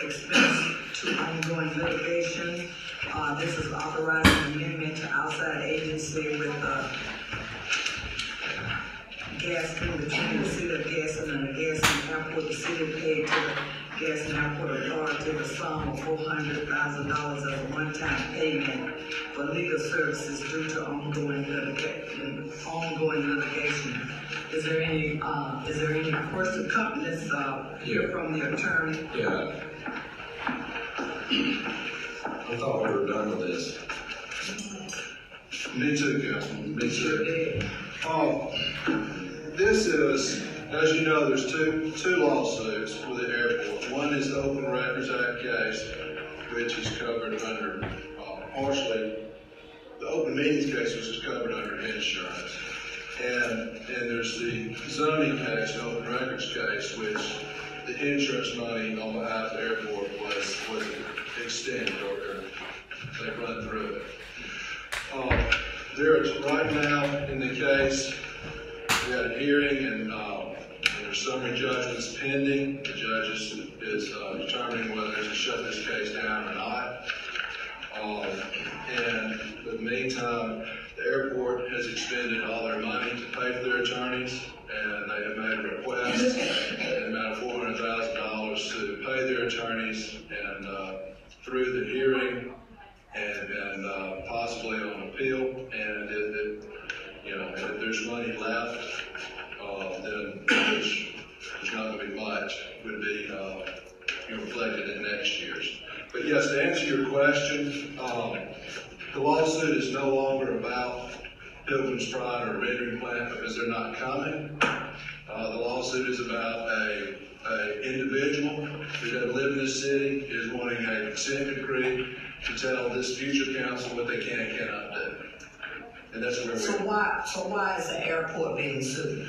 expense to ongoing litigation. This is authorizing amendment to outside agency with Gadsden, between the city of Gadsden and the Gadsden Airport. The city paid to the Gadsden Airport Authority the sum of $400,000 as a one-time payment for legal services due to ongoing litigation. Is there any person coming? Let's hear from the attorney. Yeah. I thought we were done with this. Me too, Councilman. Me too. This is, as you know, there's two lawsuits with the airport. One is the Open Records Act case, which is covered under, partially, the open meetings case, which is covered under insurance. And there's the zoning case, the Open Records case, which the insurance money on behalf of the airport was extended, or they run through it. There's right now in the case, we had a hearing and there's summary judgments pending. The judge is determining whether to shut this case down or not. And in the meantime, the airport has expended all their money to pay for their attorneys, and they have made a request in the amount of $400,000 to pay their attorneys, and through the hearing and possibly on appeal. And if there's money left, then which is not going to be much, would be reflected in next year's. But yes, to answer your question, the lawsuit is no longer about Pilgrim's Pride or a rendering plant because they're not coming. The lawsuit is about a individual who doesn't live in this city, is wanting a consent decree to tell this future council what they can and cannot do. And that's where So why is the airport being sued?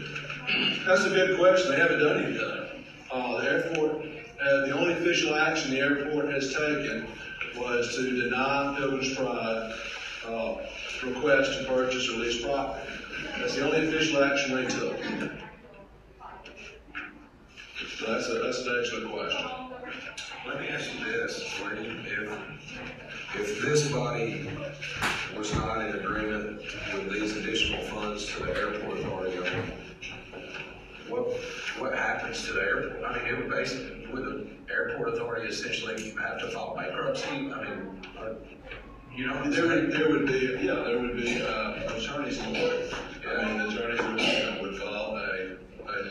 That's a good question. They haven't done anything. The airport, the only official action the airport has taken was to deny Pilgrim's Pride request to purchase or lease property. That's the only official action they took. So that's an excellent question. Let me ask you this, Lee. If this body was not in agreement with these additional funds to the airport authority, what happens to the airport? I mean, it would basically, would the airport authority essentially have to file bankruptcy? I mean, there would be attorneys involved. I mean, the attorneys would file a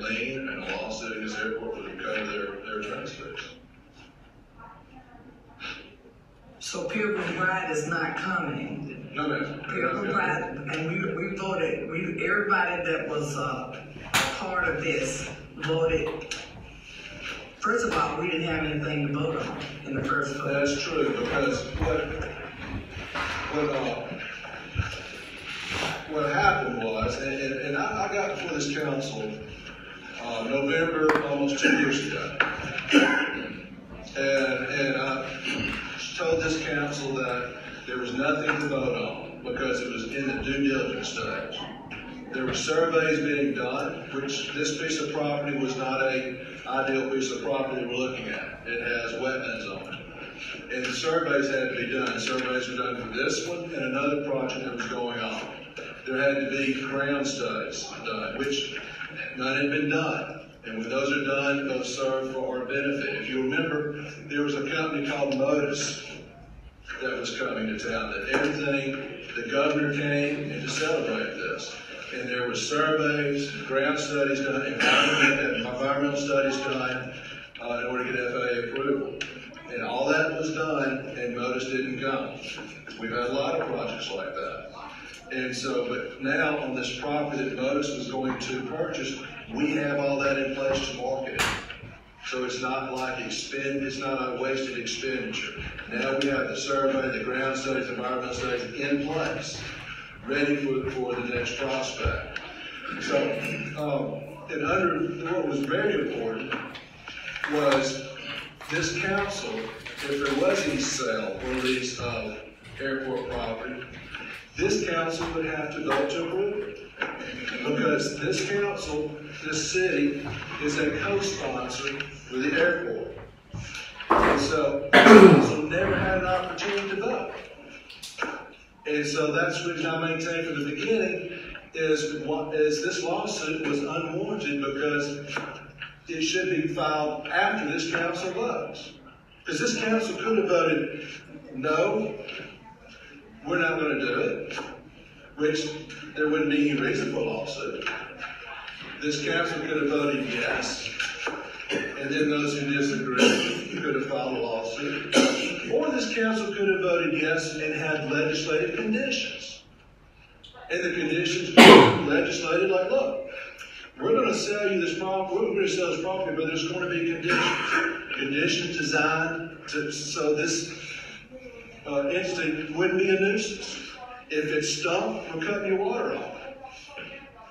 lien and a lawsuit against the airport would cover their attorney's fees. So Pilgrim Pride is not coming. No, ma'am. Pilgrim Pride, and we voted. Everybody that was a part of this voted. First of all, we didn't have anything to vote on in the first place. That's true, because what happened was, and I got before this council November, almost 2 years ago, and I told this council that there was nothing to vote on because it was in the due diligence stage. There were surveys being done, which this piece of property was not an ideal piece of property we're looking at. It has wetlands on it. And the surveys had to be done. Surveys were done for this one and another project that was going on. There had to be ground studies done, which none had been done. And when those are done, those serve for our benefit. If you remember, there was a company called Modus that was coming to town, that everything, the governor came and to celebrate this. And there were surveys, ground studies done, environmental studies done in order to get FAA approval. And all that was done, and Modus didn't come. We've had a lot of projects like that. And so, but now on this property that Modus was going to purchase, we have all that in place to market it. So it's not like it's not a wasted expenditure. Now we have the survey, the ground studies, environmental studies in place, ready for the next prospect. So, and what was very important was this council, if there was any sale or lease of airport property, this council would have to vote to approve it. Because this council, this city, is a co-sponsor with the airport. And so, council never had an opportunity to vote. And so that's the reason I maintained from the beginning is this lawsuit was unwarranted because it should be filed after this council votes. Because this council could have voted, no, we're not going to do it, which there wouldn't be any reason for a lawsuit. This council could have voted yes, and then those who disagree could have filed a lawsuit. Or this council could have voted yes and had legislative conditions. And the conditions legislated like, look, we're going to sell you this property, we're going to sell this property, but there's going to be conditions. Conditions designed so this entity wouldn't be a nuisance. If it stunk, we're cutting your water off.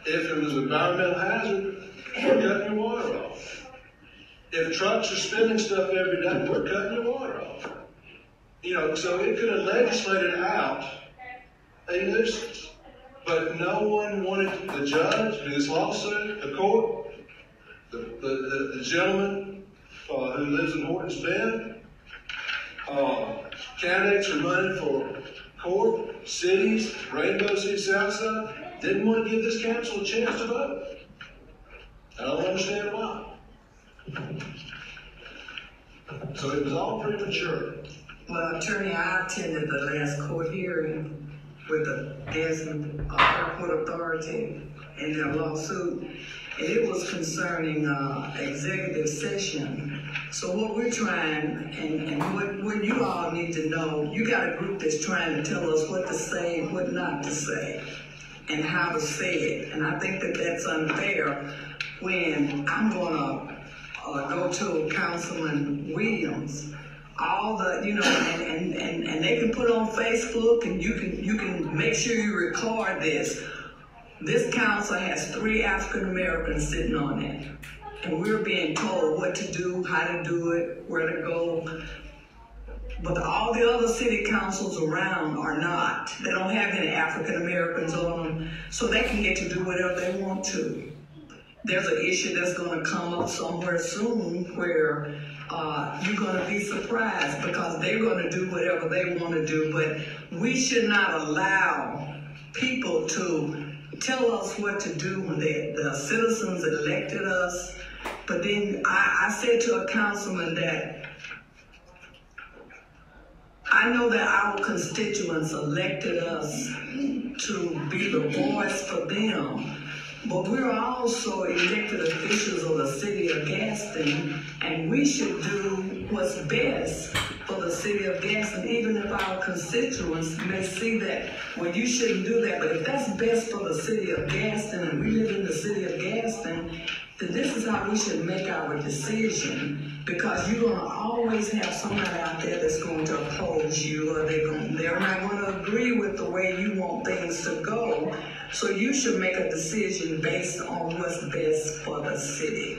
If it was an environmental hazard, we're cutting your water off. If trucks are spilling stuff every day, we're cutting your water off. You know, so it could have legislated out a nuisance. But no one wanted the judge, this lawsuit, the court, the gentleman who lives in Horton's Bend, candidates who are running for court, cities, Rainbow City, Southside, didn't want to give this council a chance to vote. I don't understand why. So it was all premature. Well, Attorney, I attended the last court hearing with the Gadsden Airport Authority in their lawsuit, and it was concerning executive session. So what we're trying, and what you all need to know, you got a group that's trying to tell us what to say, what not to say, and how to say it. And I think that that's unfair when I'm gonna go to Councilman Williams, all the, you know, and they can put on Facebook, and you can make sure you record this. This council has 3 African Americans sitting on it, and we're being told what to do, how to do it, where to go. But all the other city councils around are not. They don't have any African Americans on them, so they can get to do whatever they want to. There's an issue that's going to come up somewhere soon where you're going to be surprised because they're going to do whatever they want to do. But we should not allow people to tell us what to do when the citizens elected us. But then I said to a councilman that I know that our constituents elected us to be the voice for them. But we're also elected officials of the city of Gadsden, and we should do what's best for the city of Gadsden, even if our constituents may see that, well, you shouldn't do that. But if that's best for the city of Gadsden, and we live in the city of Gadsden, then this is how we should make our decision, because you're going to always have somebody out there that's going to oppose you, or they're not going to agree with the way you want things to go. So you should make a decision based on what's best for the city.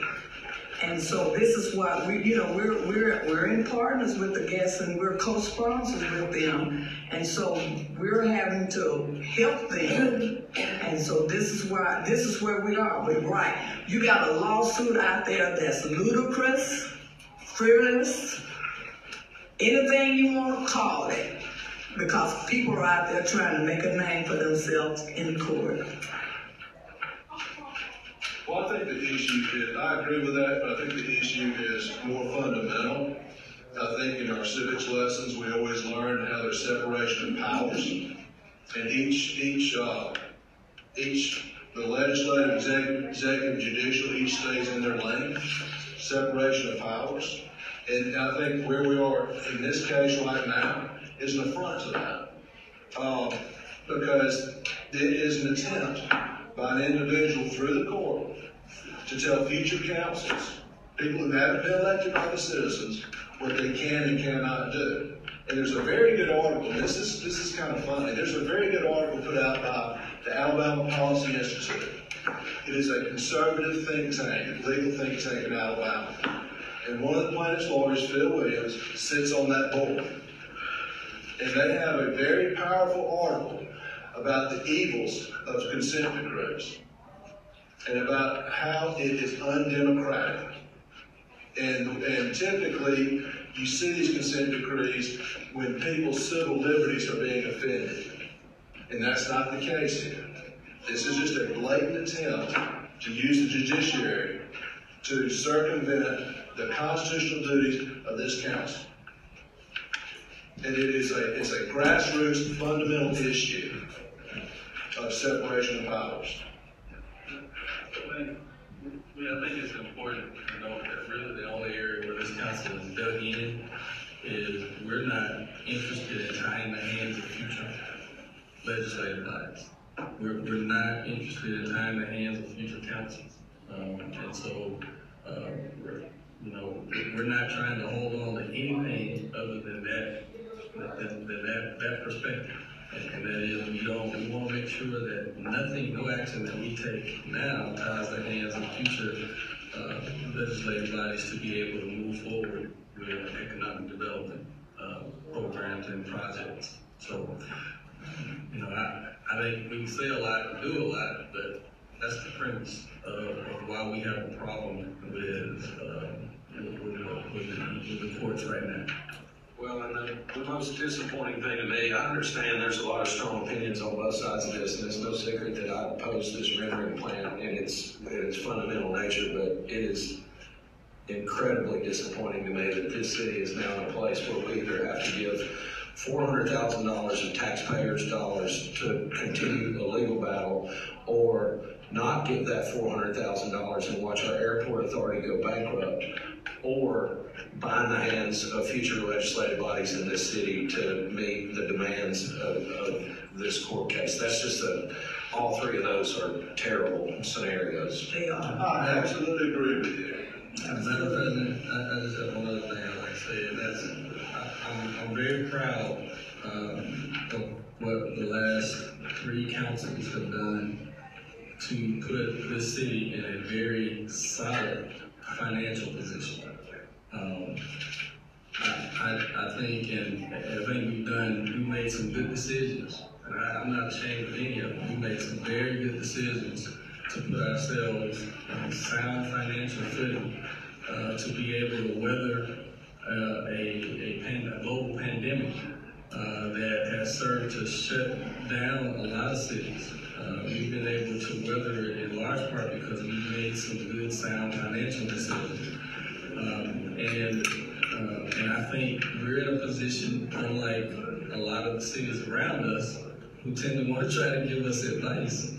And so this is why we're in partners with the guests, and we're co-sponsors with them. And so we're having to help them. And so this is where we are. We're right. You got a lawsuit out there that's ludicrous, frivolous, anything you want to call it. Because people are out there trying to make a name for themselves in court. Well, I think the issue is, I agree with that, but I think the issue is more fundamental. I think in our civics lessons, we always learn how there's separation of powers. And the legislative, executive, judicial, each stays in their lane. Separation of powers. And I think where we are in this case right now is an affront to that. Because it is an attempt by an individual through the court to tell future councils, people who haven't been elected by the citizens, what they can and cannot do. And there's a very good article, and this is kind of funny, there's a very good article put out by the Alabama Policy Institute. It is a conservative think tank, a legal think tank in Alabama. And one of the plaintiff's lawyers, Phil Williams, sits on that board. And they have a very powerful article about the evils of consent decrees and about how it is undemocratic. And typically, you see these consent decrees when people's civil liberties are being offended. And that's not the case here. This is just a blatant attempt to use the judiciary to circumvent the constitutional duties of this council. And it's a grassroots fundamental issue of separation of powers. I think it's important to note that really the only area where this council is dug in is we're not interested in tying the hands of future legislative bodies. We're not interested in tying the hands of future councils. And so, we're not trying to hold on to anything other than that perspective. And that is, we want to make sure that no action that we take now ties the hands of future legislative bodies to be able to move forward with economic development programs and projects. So, I think we can say a lot and do a lot, but that's the premise of why we have a problem with the courts right now. Well, and the most disappointing thing to me, I understand there's a lot of strong opinions on both sides of this, and it's no secret that I oppose this rendering plan in its fundamental nature, but it is incredibly disappointing to me that this city is now in a place where we either have to give $400,000 of taxpayers' dollars to continue a legal battle, or not give that $400,000 and watch our airport authority go bankrupt, or bind the hands of future legislative bodies in this city to meet the demands of this court case. That's just all three of those are terrible scenarios. They are. I absolutely agree with you. Madam President, I just have one other thing I'd like to say, and that's I'm very proud of what the last three councils have done to put this city in a very solid financial position. I think we made some good decisions, and I'm not ashamed of any of them. We made some very good decisions to put ourselves on sound financial footing to be able to weather a global pandemic that has served to shut down a lot of cities. We've been able to weather it in large part because we made some good, sound financial decisions. And I think we're in a position, unlike a lot of the cities around us, who tend to want to try to give us advice.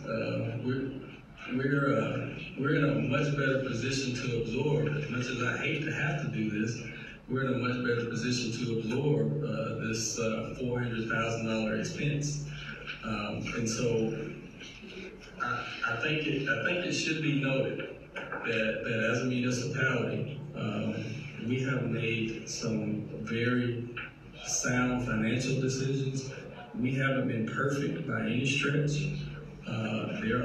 We're in a much better position to absorb. As much as I hate to have to do this, we're in a much better position to absorb this $400,000 expense. And so I think it should be noted that as a municipality, we have made some very sound financial decisions. We haven't been perfect by any stretch. There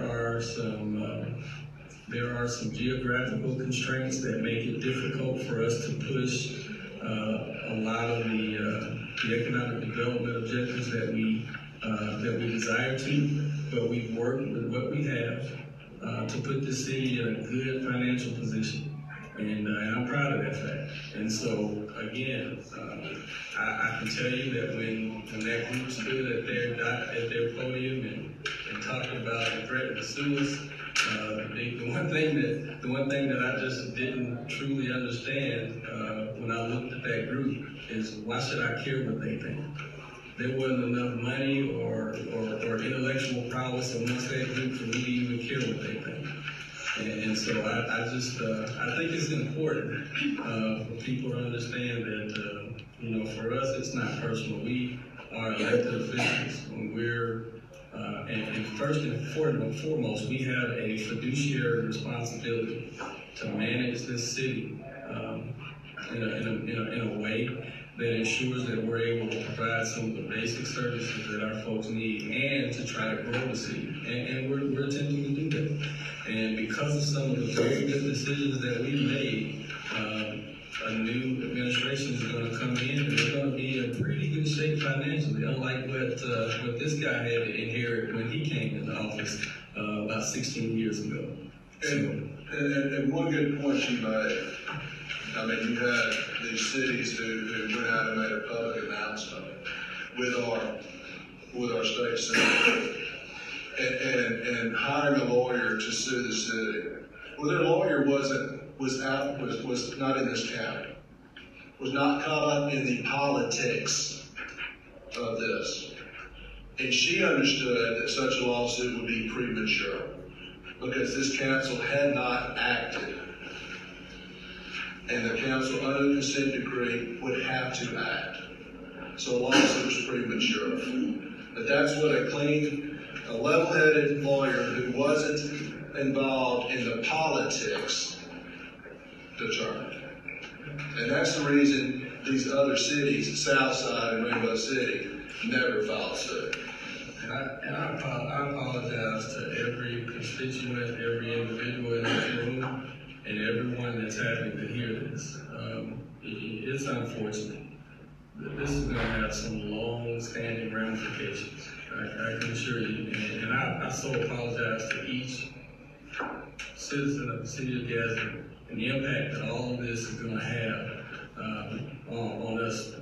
are some geographical constraints that make it difficult for us to push a lot of the economic development objectives that we desire to. But we've worked with what we have to put the city in a good financial position. And I'm proud of that fact. And so, again, I can tell you that when that group stood at their podium and talked about the threat to sue us, the one thing that I just didn't truly understand when I looked at that group is, why should I care what they think? There wasn't enough money or intellectual prowess amongst that group for me to even care what they think. And so I think it's important for people to understand that, for us, it's not personal. We are elected officials, and and first and foremost, we have a fiduciary responsibility to manage this city in a way that ensures that we're able to provide some of the basic services that our folks need, and to try to grow the city. And we're attempting to do that. And because of some of the very good decisions that we've made, a new administration is going to come in, and they're going to be in pretty good shape financially, unlike what this guy had to inherit when he came into office about 16 years ago. And one good point you made, I mean, you had these cities who went out and made a public announcement with our state senator and hiring a lawyer to sue the city. Well, their lawyer was not in this county, was not caught up in the politics of this. And she understood that such a lawsuit would be premature because this council had not acted. And the council under the consent decree would have to act. So a lawsuit was premature. But that's what a level-headed lawyer who wasn't involved in the politics determined. And that's the reason these other cities, Southside and Rainbow City, never filed suit. And I apologize to every constituent, every individual in this room, and everyone that's having to hear this. It's unfortunate. This is going to have some long-standing ramifications. I can assure you. And I so apologize to each citizen of the city of Gadsden and the impact that all of this is going to have on us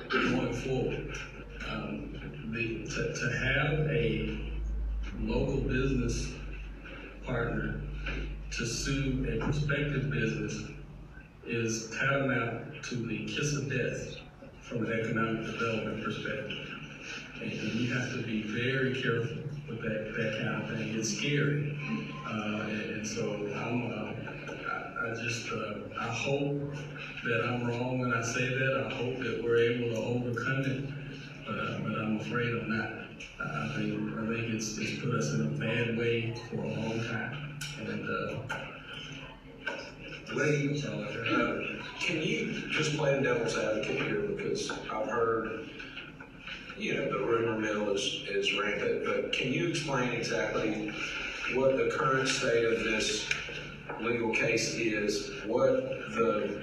going forward. To have a local business partner to sue a prospective business is tantamount to the kiss of death from an economic development perspective. And you have to be very careful with that kind of thing. It's scary. And so I hope that I'm wrong when I say that. I hope that we're able to overcome it, but I'm afraid I'm not. I think it's put us in a bad way for a long time. And Lee, can you just play the devil's advocate here, because I've heard, the rumor mill is rampant, but can you explain exactly what the current state of this legal case is, what the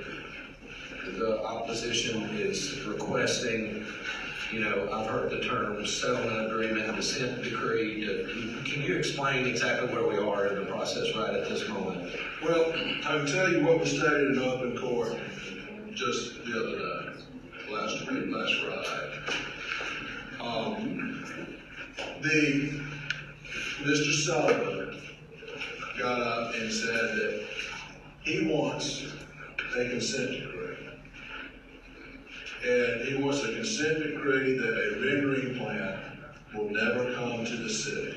opposition is requesting? I've heard the terms settlement agreement, consent decree. Can you explain exactly where we are in the process right at this moment? Well, I can tell you what was stated in open court just the other day, last Friday. Mr. Sullivan got up and said that he wants a consent decree. And he wants a consent decree that a rendering plant will never come to the city,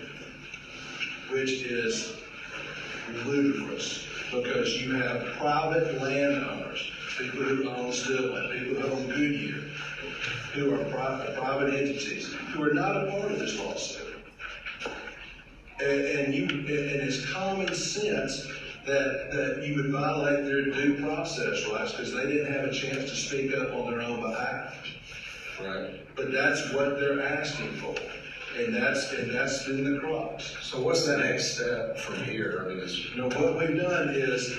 which is ludicrous, because you have private landowners, people who own Stillman, people who own Goodyear, who are private entities, who are not a part of this lawsuit. And it's common sense that you would violate their due process rights because they didn't have a chance to speak up on their own behalf. Right. But that's what they're asking for, and that's been the crux. So what's the next step from here? What we've done is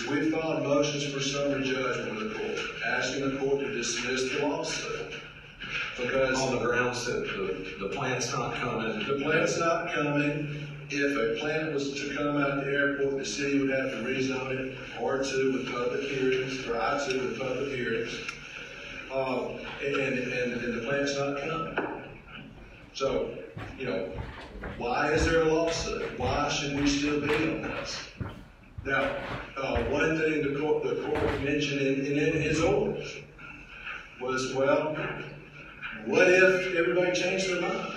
we've filed motions for summary judgment with the court, asking the court to dismiss the lawsuit. Because on the grounds that the plant's not coming. The plant's not coming. If a plant was to come out of the airport, the city would have to rezone it, R2 with public hearings, or I2 with public hearings. And the plant's not coming. So, why is there a lawsuit? Why should we still be on this? Now, one thing the court mentioned in his orders was, well, what if everybody changed their mind?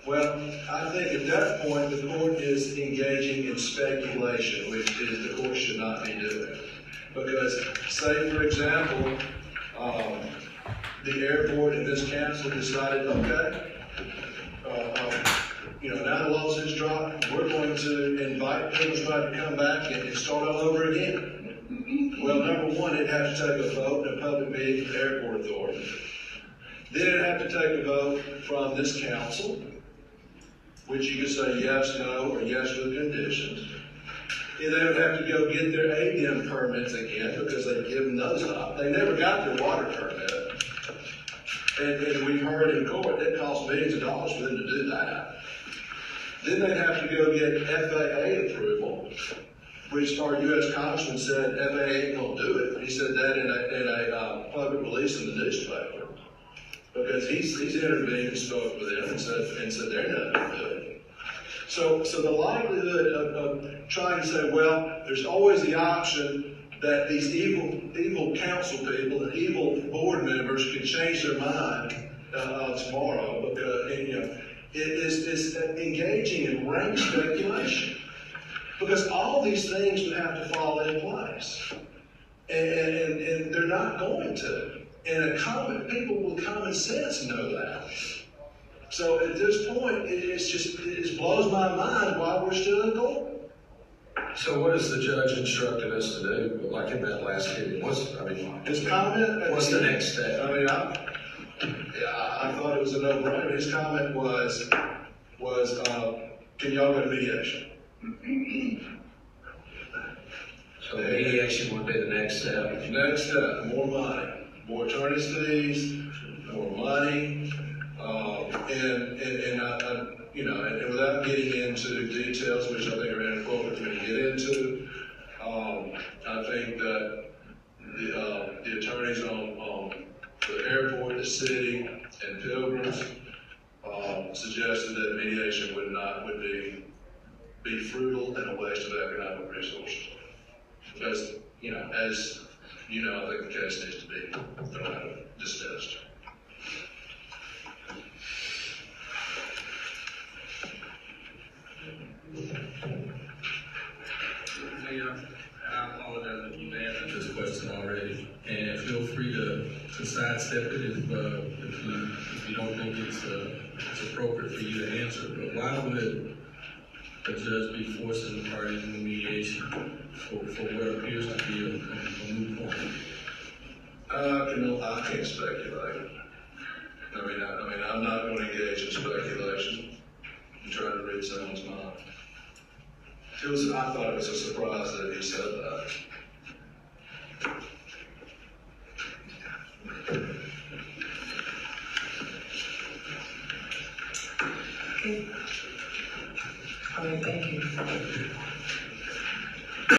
Well, I think at that point the court is engaging in speculation, which is the court should not be doing. Because, say for example, the airport and this council decided, okay, now the lawsuit's dropped, we're going to invite people to come back and start all over again. Well, number one, it'd have to take a vote in a public meeting with the airport authority. Then it'd have to take a vote from this council, which you could say yes, no, or yes with conditions. And they would have to go get their ADM permits again because they've given those up. They never got their water permit. And we've heard in court it costs millions of dollars for them to do that. Then they'd have to go get FAA approval, which our U.S. Congressman said FAA ain't gonna do it. He said that in a public release in the newspaper. Because he's intervened and spoke with them and said they're not gonna do it. So the likelihood of trying to say, well, there's always the option that these evil council people and evil board members can change their mind tomorrow, because it is engaging in rank speculation. Because all these things would have to fall in place, and they're not going to. And people with common sense know that. So at this point, it just blows my mind why we're still in court. So what has the judge instructed us to do, like in that last hearing? His comment. What's the next step? I mean, I thought it was a no-brainer. His comment was, can y'all go to mediation? So mediation would be the next step. Next step, more money, more attorney's fees, more money, and without getting into details, which I think are inappropriate for me to get into, I think that the attorneys on the airport, the city, and Pilgrims suggested that mediation would be frugal and a waste of economic resources. Because, as I think the case needs to be dismissed. Mayor, I apologize if you've answered this question already, and feel free to sidestep it if you don't think it's appropriate for you to answer. But why would a judge be forcing the parties into mediation for what appears to be a moot point? I can't speculate. I mean, I'm not going to engage in speculation and try to read someone's mind. I thought it was a surprise that he said that. Okay. All right, thank you.